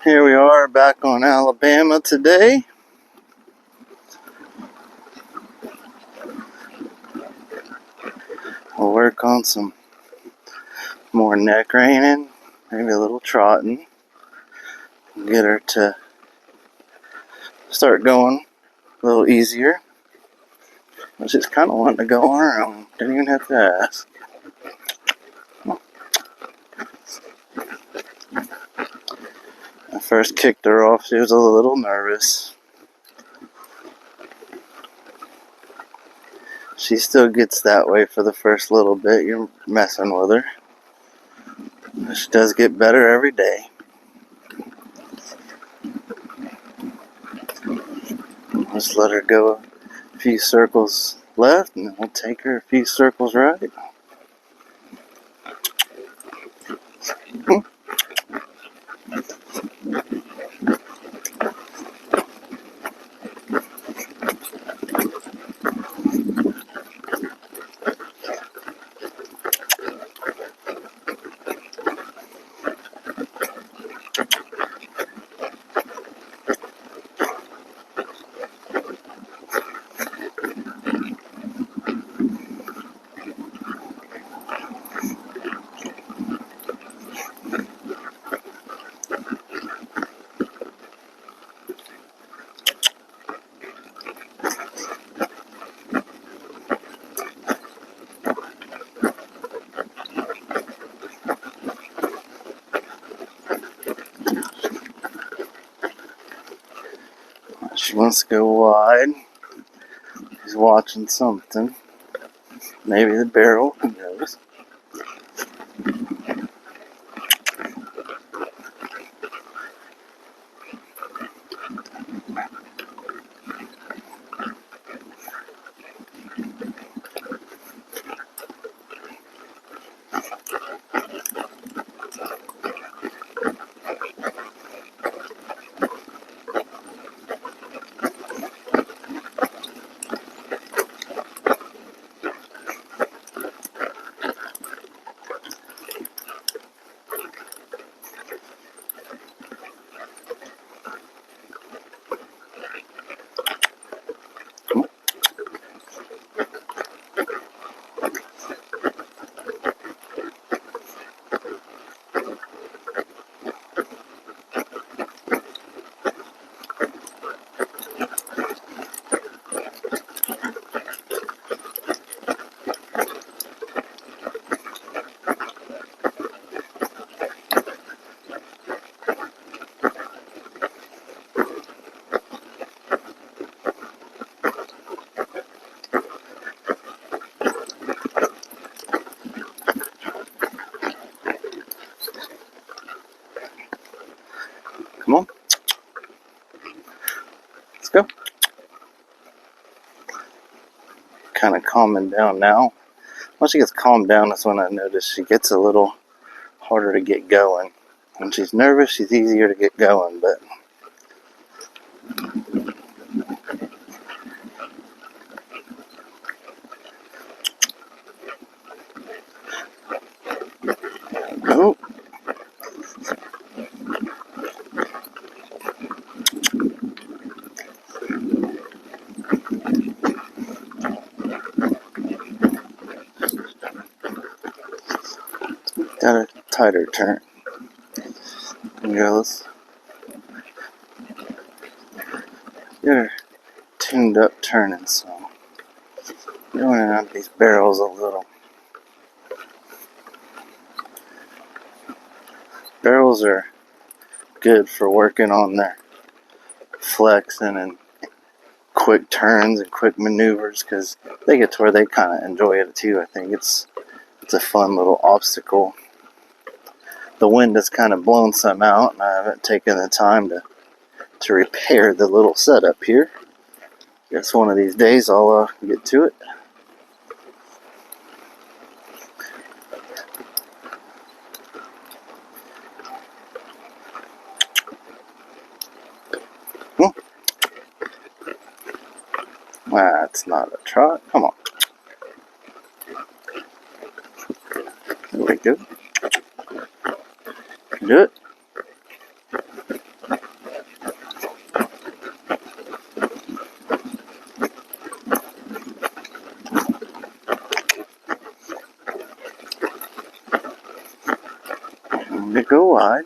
Here we are back on Alabama today. We'll work on some more neck reining, maybe a little trotting. Get her to start going a little easier. She's kind of wanting to go on her own. Didn't even have to ask. I first kicked her off. She was a little nervous. She still gets that way for the first little bit. You're messing with her. She does get better every day. Just let her go a few circles left, and then we'll take her a few circles right. She wants to go wide. She's watching something. Maybe the barrel, who knows. Come on. Let's go. Kind of calming down now. Once she gets calmed down, that's when I notice she gets a little harder to get going. When she's nervous, she's easier to get going, but oh. Got a tighter turn. Let's get her tuned up turning, so going out these barrels a little. Barrels are good for working on their flexing and quick turns and quick maneuvers because they get to where they kind of enjoy it too. I think it's a fun little obstacle. The wind has kind of blown some out, and I haven't taken the time to repair the little setup here. Guess one of these days I'll get to it. That's not a trot. Come on. There we go. Do it. to go wide.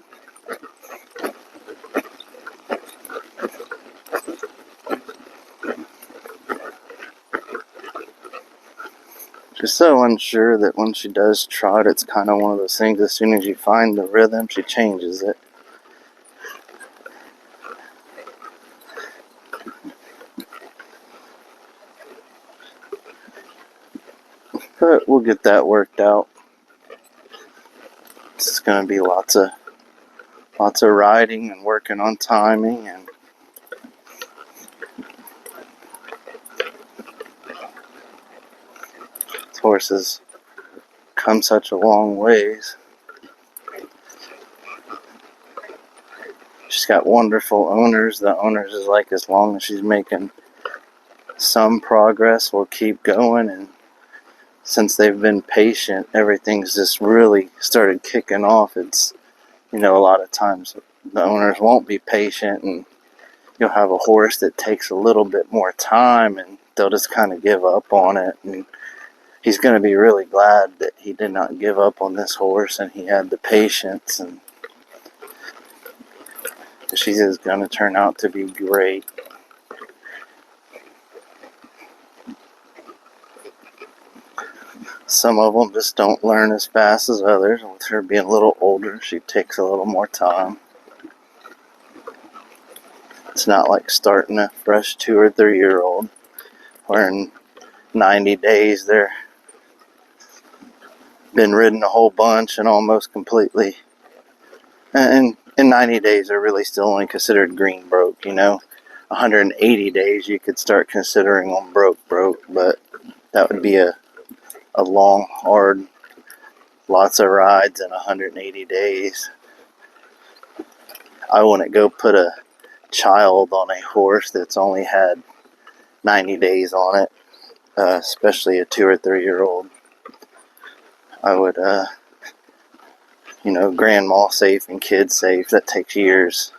She's so unsure that when she does trot, it's kind of one of those things, as soon as you find the rhythm, she changes it. But we'll get that worked out. It's going to be lots of riding and working on timing, and this horse has come such a long ways. She's got wonderful owners. The owners is like, as long as she's making some progress, we'll keep going. And since they've been patient, everything's just really started kicking off. It's, a lot of times the owners won't be patient, and you'll have a horse that takes a little bit more time, and they'll just kind of give up on it. And he's going to be really glad that he did not give up on this horse, and he had the patience, and she is going to turn out to be great. Some of them just don't learn as fast as others. With her being a little older, she takes a little more time. It's not like starting a fresh 2 or 3 year old, where in 90 days they're been ridden a whole bunch and almost completely. And in 90 days, they're really still only considered green broke. 180 days, you could start considering them broke, but that would be a long, hard, lots of rides in 180 days. I wouldn't go put a child on a horse that's only had 90 days on it, especially a 2 or 3 year old. I would, grandma safe and kid safe. That takes years.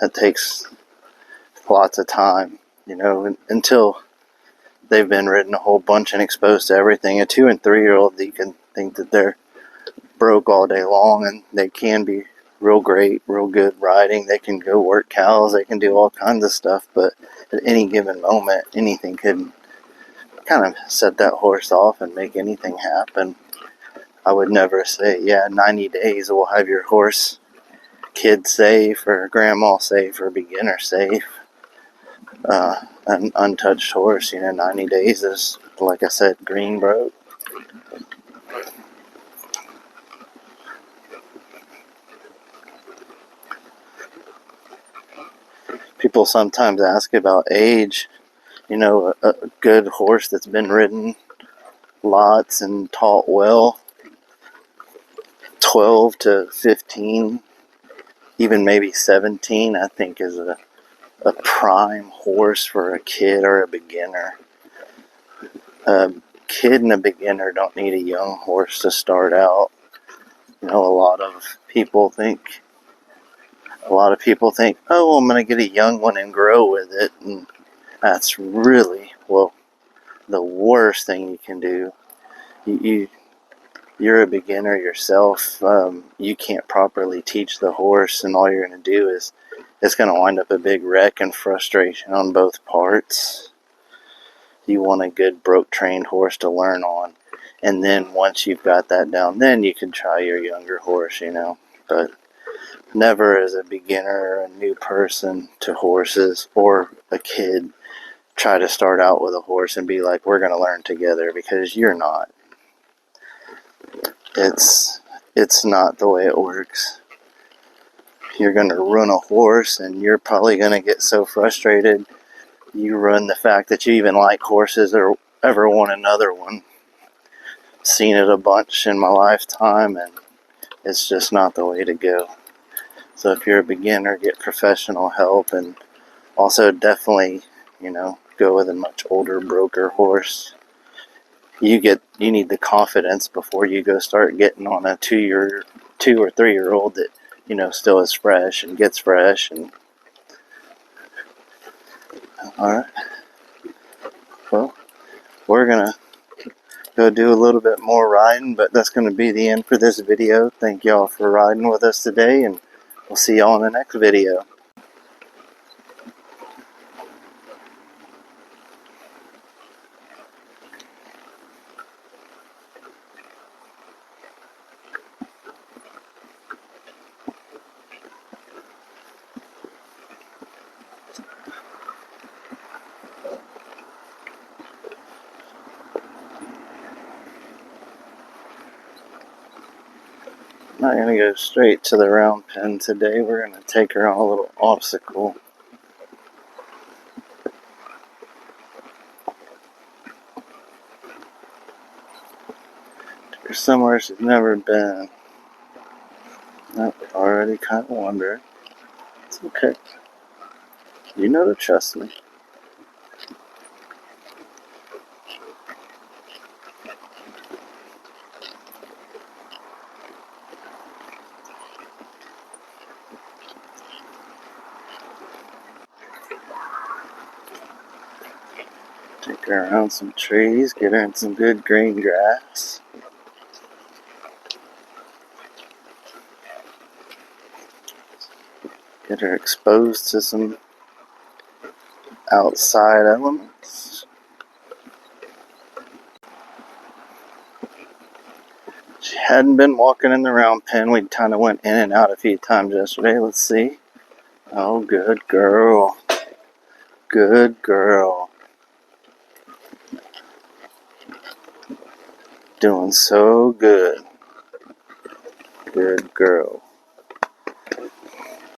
That takes lots of time, until they've been ridden a whole bunch and exposed to everything. A 2 and 3 year old, you can think that they're broke all day long, and they can be real great, real good riding. They can go work cows, they can do all kinds of stuff, but at any given moment, anything could kind of set that horse off and make anything happen. I would never say, 90 days we'll have your horse kid safe or grandma safe or beginner safe. An untouched horse, 90 days is, like I said, green broke. People sometimes ask about age. A good horse that's been ridden lots and taught well, 12 to 15, even maybe 17, I think is a prime horse for a kid or a beginner. A kid and a beginner don't need a young horse to start out. A lot of people think, oh, I'm going to get a young one and grow with it. And that's really, the worst thing you can do. You're a beginner yourself. You can't properly teach the horse, and all you're going to do is it's going to wind up a big wreck and frustration on both parts. You want a good broke trained horse to learn on, and then once you've got that down, then you can try your younger horse, but never as a beginner or a new person to horses, or a kid, try to start out with a horse and be like, we're going to learn together, because you're not. It's not the way it works. You're going to run a horse, and you're probably going to get so frustrated you ruin the fact that you even like horses or ever want another one. Seen it a bunch in my lifetime, and it's just not the way to go. So if you're a beginner, get professional help, and also definitely, go with a much older broker horse. You need the confidence before you go start getting on a 2 or 3 year old that, still is fresh and gets fresh. And all right. Well, we're gonna go do a little bit more riding, but that's going to be the end for this video. Thank y'all for riding with us today, and we'll see y'all in the next video. I'm not going to go straight to the round pen today. We're going to take her on a little obstacle. Take her somewhere she's never been. I've already kind of wondered. It's okay. You know to trust me. Take her around some trees, get her in some good green grass. Get her exposed to some outside elements. She hadn't been walking in the round pen. We kind of went in and out a few times yesterday. Let's see. Oh, good girl. Good girl. Doing so good. Good girl.